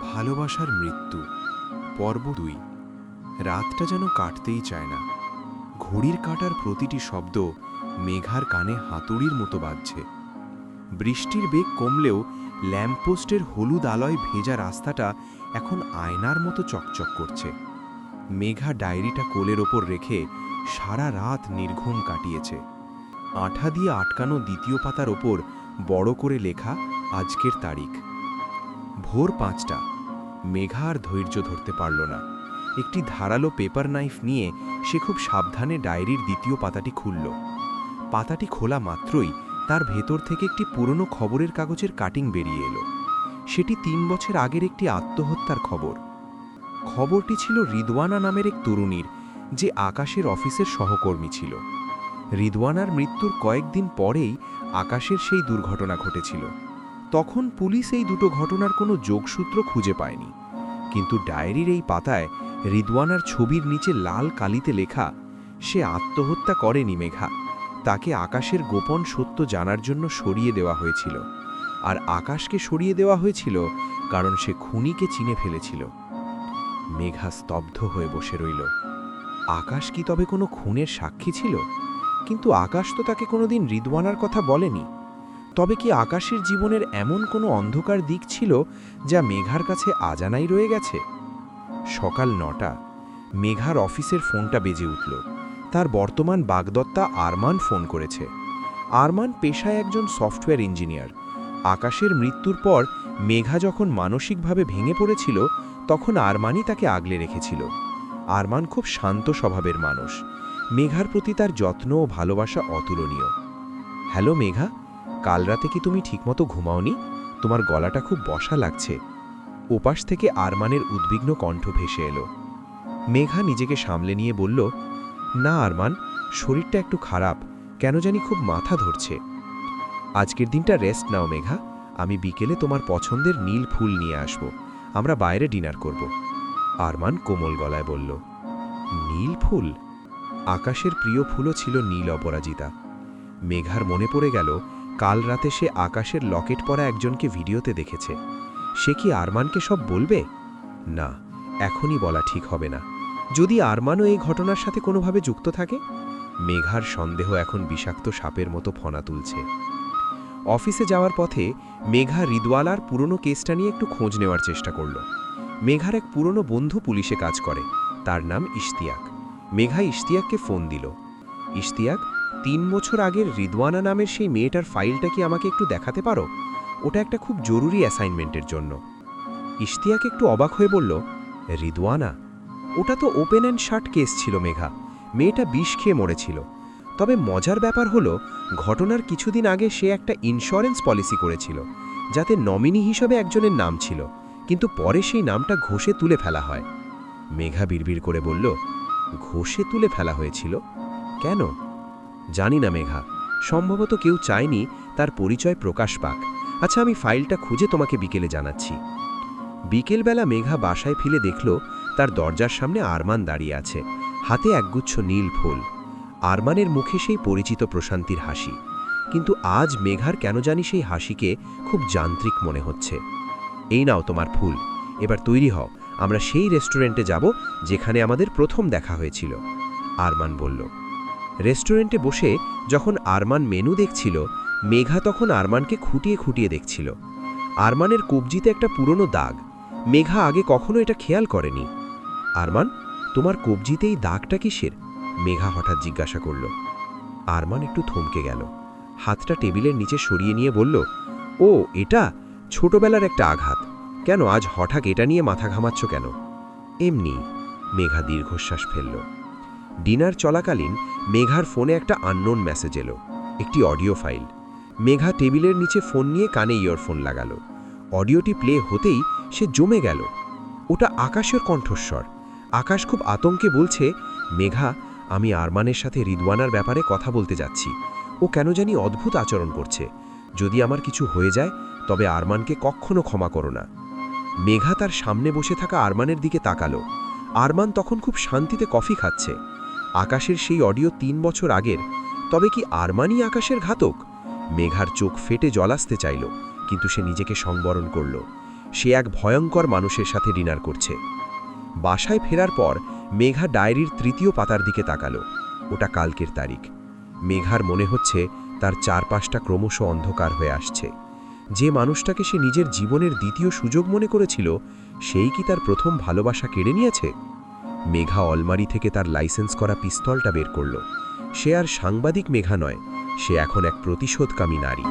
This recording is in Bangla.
ভালোবাসার মৃত্যু পর্ব ২। রাতটা যেন কাটতেই চায় না। ঘড়ির কাঁটার প্রতিটি শব্দ মেঘার কানে হাতুড়ির মতো বাজছে। বৃষ্টির বেগ কমলেও ল্যাম্পপোস্টের হলুদ আলোয় ভেজা রাস্তাটা এখন আয়নার মতো চকচক করছে। মেঘা ডায়েরিটা কোলের ওপর রেখে সারা রাত নির্ঘুম কাটিয়েছে। আঠা দিয়ে আটকানো দ্বিতীয় পাতার ওপর বড় করে লেখা আজকের তারিখ। ভোর ৫টা। মেঘা আর ধৈর্য ধরতে পারল না। একটি ধারালো পেপার নাইফ নিয়ে সে খুব সাবধানে ডায়েরির দ্বিতীয় পাতাটি খুলল। পাতাটি খোলা মাত্রই তার ভেতর থেকে একটি পুরনো খবরের কাগজের কাটিং বেরিয়ে এলো। সেটি ৩ বছর আগের একটি আত্মহত্যার খবর। খবরটি ছিল রিদওয়ানা নামের এক তরুণীর, যে আকাশের অফিসের সহকর্মী ছিল। রিদওয়ানার মৃত্যুর কয়েকদিন পরেই আকাশের সেই দুর্ঘটনা ঘটেছিল। তখন পুলিশ এই দুটো ঘটনার কোনো যোগসূত্র খুঁজে পায়নি, কিন্তু ডায়েরির এই পাতায় রিদওয়ানার ছবির নিচে লাল কালিতে লেখা, সে আত্মহত্যা করেনি মেঘা, তাকে আকাশের গোপন সত্য জানার জন্য সরিয়ে দেওয়া হয়েছিল। আর আকাশকে সরিয়ে দেওয়া হয়েছিল কারণ সে খুনিকে চিনে ফেলেছিল। মেঘা স্তব্ধ হয়ে বসে রইল। আকাশ কি তবে কোনো খুনের সাক্ষী ছিল? কিন্তু আকাশ তো তাকে কোনোদিন রিদওয়ানার কথা বলেনি। তবে কি আকাশের জীবনের এমন কোনো অন্ধকার দিক ছিল যা মেঘার কাছে আজানাই রয়ে গেছে? সকাল ৯টা। মেঘার অফিসের ফোনটা বেজে উঠল। তার বর্তমান বাগদত্তা আরমান ফোন করেছে। আরমান পেশায় একজন সফটওয়্যার ইঞ্জিনিয়ার। আকাশের মৃত্যুর পর মেঘা যখন মানসিকভাবে ভেঙে পড়েছিল, তখন আরমানই তাকে আগলে রেখেছিল। আরমান খুব শান্ত স্বভাবের মানুষ। মেঘার প্রতি তার যত্ন ও ভালোবাসা অতুলনীয়। হ্যালো মেঘা, কাল রাতে কি তুমি ঠিকমতো ঘুমাওনি? তোমার গলাটা খুব বসা লাগছে। ওপাশ থেকে আরমানের উদ্বিগ্ন কণ্ঠ ভেসে এলো। মেঘা নিজেকে সামলে নিয়ে বলল, না আরমান, শরীরটা একটু খারাপ, কেন জানি খুব মাথা ধরছে। আজকের দিনটা রেস্ট নাও মেঘা, আমি বিকেলে তোমার পছন্দের নীল ফুল নিয়ে আসব, আমরা বাইরে ডিনার করব। আরমান কোমল গলায় বলল, নীল ফুল? আকাশের প্রিয় ফুলও ছিল নীল অপরাজিতা। মেঘার মনে পড়ে গেল, কাল রাতে সে আকাশের লকেট পরা একজনকে ভিডিওতে দেখেছে। সে কি আরমানকে সব বলবে? না, এখনই বলা ঠিক হবে না। যদি আরমানও এই ঘটনার সাথে কোনোভাবে যুক্ত থাকে? মেঘার সন্দেহ এখন বিষাক্ত সাপের মতো ফনা তুলছে। অফিসে যাওয়ার পথে মেঘা রিদওয়ালার পুরনো কেসটা নিয়ে একটু খোঁজ নেওয়ার চেষ্টা করল। মেঘার এক পুরনো বন্ধু পুলিশে কাজ করে, তার নাম ইশতিয়াক। মেঘা ইশতিয়াককে ফোন দিল। ইশতিয়াক, ৩ বছর আগের রিদওয়ানা নামের সেই মেয়েটার ফাইলটা কি আমাকে একটু দেখাতে পারো? ওটা একটা খুব জরুরি অ্যাসাইনমেন্টের জন্য। ইশতিয়াক একটু অবাক হয়ে বলল, রিদওয়ানা? ওটা তো ওপেন অ্যান্ড শাট কেস ছিল মেঘা, মেয়েটা বিষ খেয়ে মরেছিল। তবে মজার ব্যাপার হলো, ঘটনার কিছুদিন আগে সে একটা ইন্স্যুরেন্স পলিসি করেছিল, যাতে নমিনি হিসেবে একজনের নাম ছিল, কিন্তু পরে সেই নামটা ঘষে তুলে ফেলা হয়। মেঘা বিড়বিড় করে বলল, ঘষে তুলে ফেলা হয়েছিল? কেন? জানি না মেঘা, সম্ভবত কেউ চায়নি তার পরিচয় প্রকাশ পাক। আচ্ছা, আমি ফাইলটা খুঁজে তোমাকে বিকেলে জানাচ্ছি। বিকেলবেলা মেঘা বাসায় ফিরে দেখল, তার দরজার সামনে আরমান দাঁড়িয়ে আছে, হাতে একগুচ্ছ নীল ফুল। আরমানের মুখে সেই পরিচিত প্রশান্তির হাসি, কিন্তু আজ মেঘার কেন জানি সেই হাসিকে খুব যান্ত্রিক মনে হচ্ছে। এই নাও তোমার ফুল, এবার তৈরি হও, আমরা সেই রেস্টুরেন্টে যাব যেখানে আমাদের প্রথম দেখা হয়েছিল। আরমান বলল। রেস্টুরেন্টে বসে যখন আরমান মেনু দেখছিল, মেঘা তখন আরমানকে খুঁটিয়ে খুঁটিয়ে দেখছিল। আরমানের কবজিতে একটা পুরনো দাগ। মেঘা আগে কখনো এটা খেয়াল করেনি। আরমান, তোমার কবজিতে এই দাগটা কিসের? মেঘা হঠাৎ জিজ্ঞাসা করল। আরমান একটু থমকে গেল, হাতটা টেবিলের নিচে সরিয়ে নিয়ে বলল, ও এটা ছোটবেলার একটা আঘাত। কেন আজ হঠাৎ এটা নিয়ে মাথা ঘামাচ্ছ কেন? এমনি। মেঘা দীর্ঘশ্বাস ফেলল। ডিনার চলাকালীন মেঘার ফোনে একটা আননোন মেসেজ এলো, একটি অডিও ফাইল। মেঘা টেবিলের নিচে ফোন নিয়ে কানে ইয়ারফোন লাগালো। অডিওটি প্লে হতেই সে জমে গেল। ওটা আকাশের কণ্ঠস্বর। আকাশ খুব আতঙ্কে বলছে, মেঘা, আমি আরমানের সাথে রিদওয়ানার ব্যাপারে কথা বলতে যাচ্ছি। ও কেন জানি অদ্ভুত আচরণ করছে। যদি আমার কিছু হয়ে যায় তবে আরমানকে কখনো ক্ষমা করো না। মেঘা তার সামনে বসে থাকা আরমানের দিকে তাকালো। আরমান তখন খুব শান্তিতে কফি খাচ্ছে। আকাশের সেই অডিও ৩ বছর আগের। তবে কি আরমানই আকাশের ঘাতক? মেঘার চোখ ফেটে জল আসতে চাইল, কিন্তু সে নিজেকে সংবরণ করল। সে এক ভয়ঙ্কর মানুষের সাথে ডিনার করছে। বাসায় ফেরার পর মেঘা ডায়েরির ৩য় পাতার দিকে তাকালো। ওটা কালকের তারিখ। মেঘার মনে হচ্ছে তার চারপাশটা ক্রমশ অন্ধকার হয়ে আসছে। যে মানুষটাকে সে নিজের জীবনের দ্বিতীয় সুযোগ মনে করেছিল, সেই কি তার প্রথম ভালোবাসা কেড়ে নিয়েছে? মেঘা অলমারি থেকে তার লাইসেন্স করা পিস্তলটা বের করল। সে আর সাংবাদিক মেঘা নয়, সে এখন এক প্রতিশোধকামী নারী।